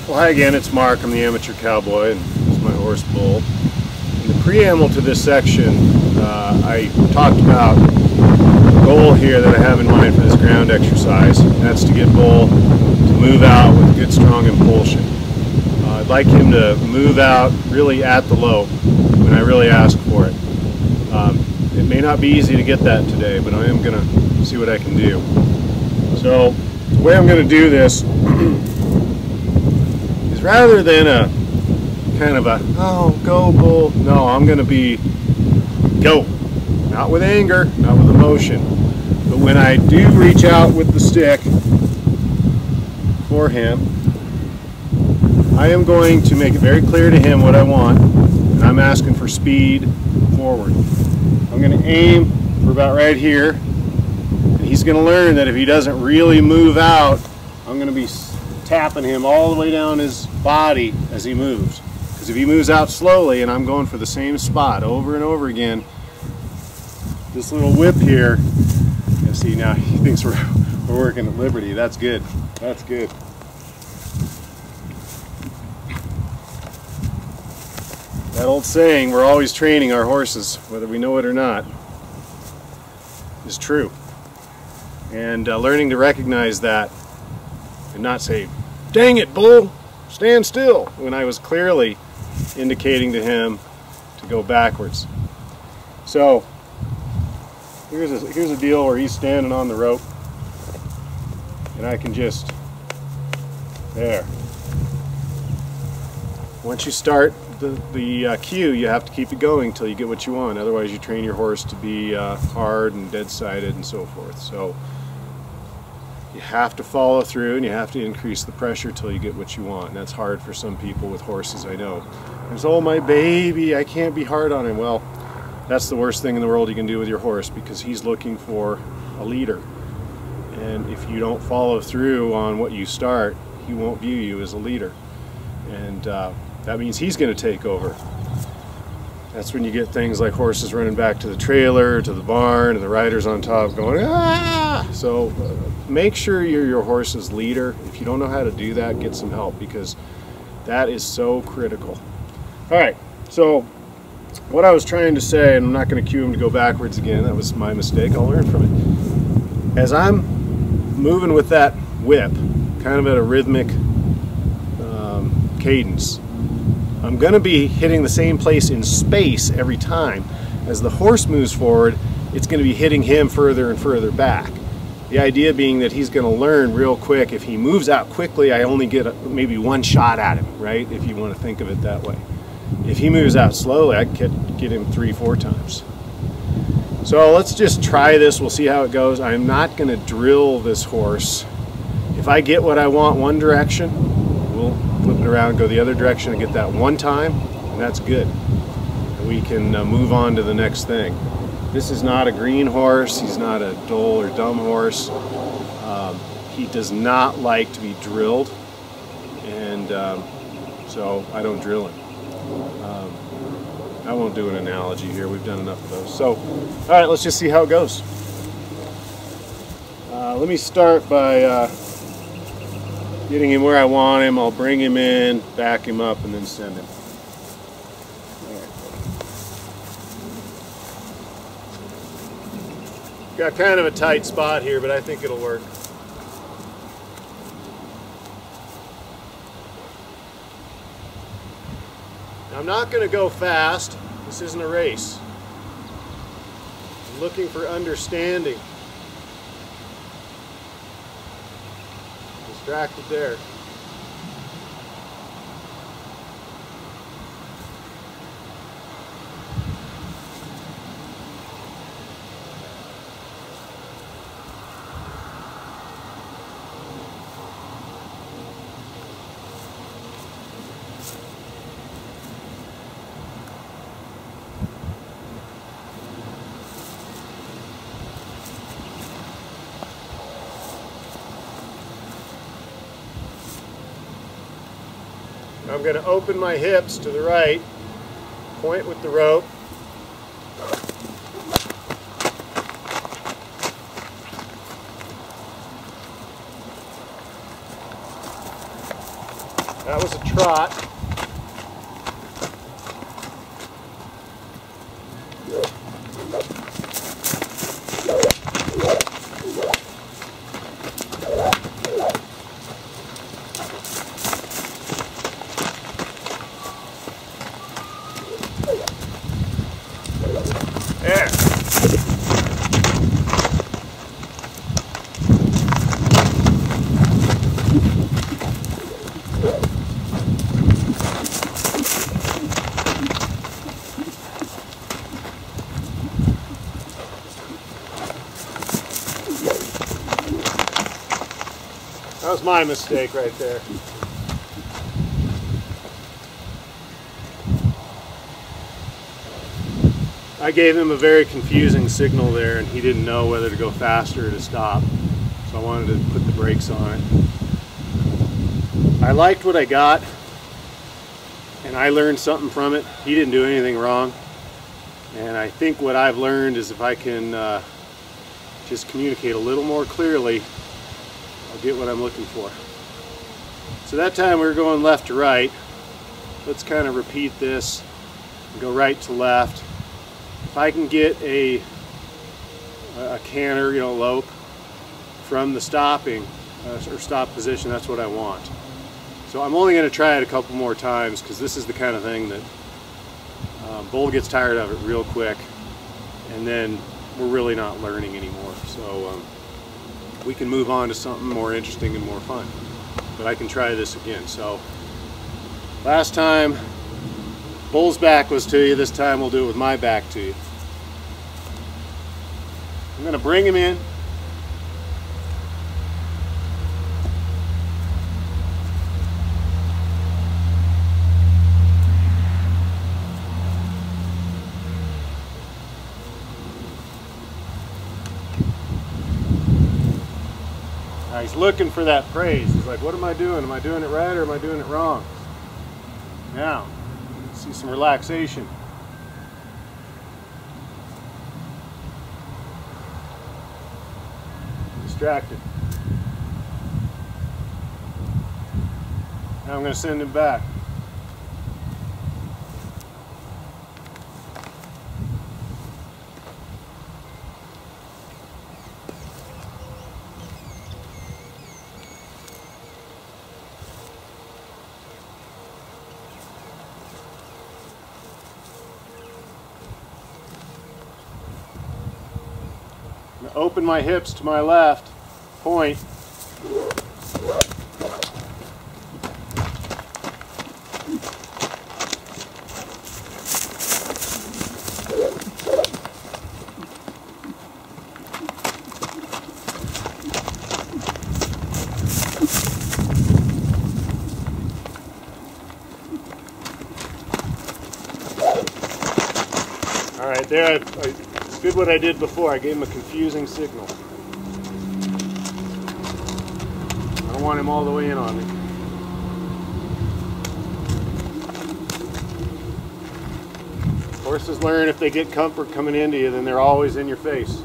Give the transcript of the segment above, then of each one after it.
Well, hi again, it's Mark. I'm the Amateur Cowboy, and this is my horse Bull. In the preamble to this section, I talked about the goal here that I have in mind for this ground exercise, and that's to get Bull to move out with good, strong impulsion. I'd like him to move out really at the lope when I really ask for it. It may not be easy to get that today, but I am going to see what I can do. So, the way I'm going to do this rather than a kind of a, oh, go Bull, no, I'm going to be, go. Not with anger, not with emotion. But when I do reach out with the stick for him, I am going to make it very clear to him what I want, and I'm asking for speed forward. I'm going to aim for about right here, and he's going to learn that if he doesn't really move out, I'm going to be tapping him all the way down his body as he moves. Because if he moves out slowly and I'm going for the same spot over and over again, this little whip here, you see now he thinks we're working at Liberty. That's good. That's good. That old saying, we're always training our horses, whether we know it or not, is true. And learning to recognize that and not say, dang it, Bull, stand still, when I was clearly indicating to him to go backwards. So here's a deal where he's standing on the rope, and I can just, there. Once you start the cue, you have to keep it going until you get what you want. Otherwise you train your horse to be hard and dead-sided and so forth. So you have to follow through, and you have to increase the pressure till you get what you want. And that's hard for some people with horses, I know. There's, oh, my baby, I can't be hard on him. Well, that's the worst thing in the world you can do with your horse, because he's looking for a leader. And if you don't follow through on what you start, he won't view you as a leader. And that means he's going to take over. That's when you get things like horses running back to the trailer, to the barn, and the rider's on top going, ah! So make sure you're your horse's leader. If you don't know how to do that, get some help, because that is so critical. All right, so what I was trying to say, and I'm not going to cue him to go backwards again, that was my mistake, I'll learn from it. As I'm moving with that whip, kind of at a rhythmic cadence, I'm going to be hitting the same place in space every time. As the horse moves forward, it's going to be hitting him further and further back. The idea being that he's going to learn real quick. If he moves out quickly, I only get maybe one shot at him, right? If you want to think of it that way. If he moves out slowly, I can get him 3-4 times. So let's just try this. We'll see how it goes. I'm not going to drill this horse. If I get what I want one direction, we'll flip it around and go the other direction and get that one time, and that's good. We can move on to the next thing. This is not a green horse. He's not a dull or dumb horse. He does not like to be drilled, and so I don't drill him. I won't do an analogy here. We've done enough of those. So, all right, let's just see how it goes. Let me start by getting him where I want him. I'll bring him in, back him up, and then send him. Got kind of a tight spot here, but I think it'll work. Now, I'm not going to go fast. This isn't a race. I'm looking for understanding. Distracted there. I'm going to open my hips to the right, point with the rope, That was a trot. There. That was my mistake right there. I gave him a very confusing signal there and he didn't know whether to go faster or to stop. So I wanted to put the brakes on it. I liked what I got and I learned something from it. He didn't do anything wrong. And I think what I've learned is if I can just communicate a little more clearly, I'll get what I'm looking for. So that time we were going left to right. Let's kind of repeat this and go right to left. If I can get a canter, lope from the stopping or stop position, that's what I want. So I'm only going to try it a couple more times because this is the kind of thing that bull gets tired of it real quick, and then we're really not learning anymore. So we can move on to something more interesting and more fun. But I can try this again. So last time bull's back was to you, this time we'll do it with my back to you. I'm going to bring him in. Now he's looking for that praise. He's like, what am I doing? Am I doing it right or am I doing it wrong? Now, see some relaxation. Distracted. Now I'm going to send him back. Open my hips to my left, point. All right, there I did what I did before. I gave him a confusing signal. I don't want him all the way in on me. Horses learn if they get comfort coming into you, then they're always in your face.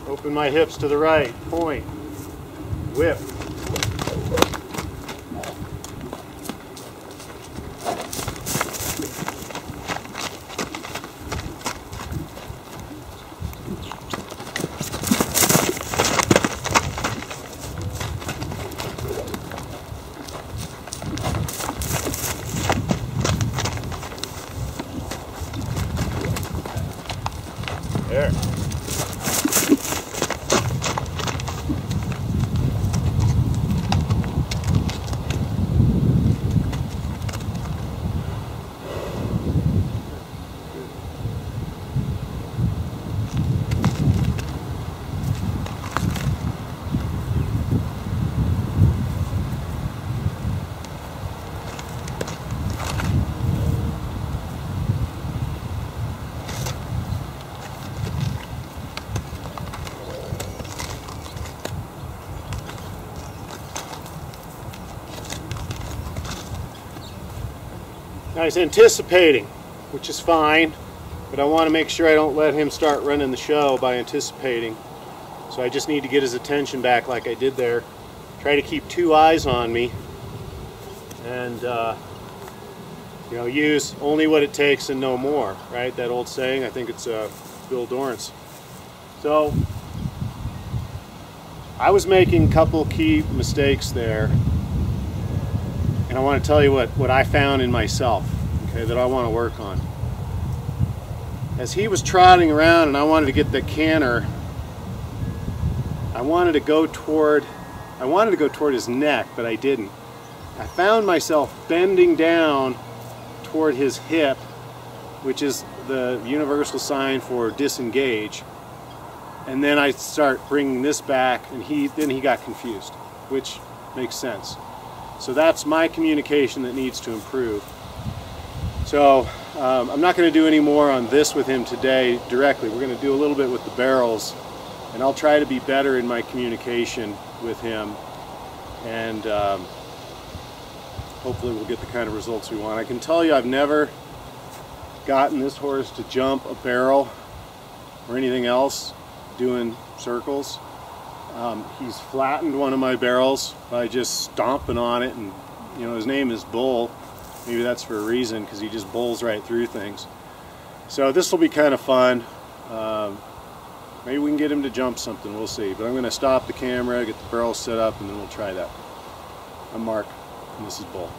Open my hips to the right, point, whip. There. Now he's anticipating, which is fine, but I want to make sure I don't let him start running the show by anticipating. So I just need to get his attention back like I did there. Try to keep 2 eyes on me, and you know, use only what it takes and no more, right? That old saying, I think it's Bill Dorrance. So I was making a couple key mistakes there, and I want to tell you what I found in myself, okay, that I want to work on. As he was trotting around and I wanted to get the canter, I wanted to go toward his neck, but I didn't. I found myself bending down toward his hip, which is the universal sign for disengage. And then I start bringing this back, and then he got confused, which makes sense. So that's my communication that needs to improve. So I'm not going to do any more on this with him today directly. We're going to do a little bit with the barrels, and I'll try to be better in my communication with him, and hopefully we'll get the kind of results we want. I can tell you I've never gotten this horse to jump a barrel or anything else doing circles. He's flattened one of my barrels by just stomping on it, and you know, his name is Bull. Maybe that's for a reason, because he just bulls right through things. So this will be kind of fun. Maybe we can get him to jump something, we'll see. But I'm going to stop the camera, get the barrel set up, and then we'll try that. I'm Mark, and this is Bull.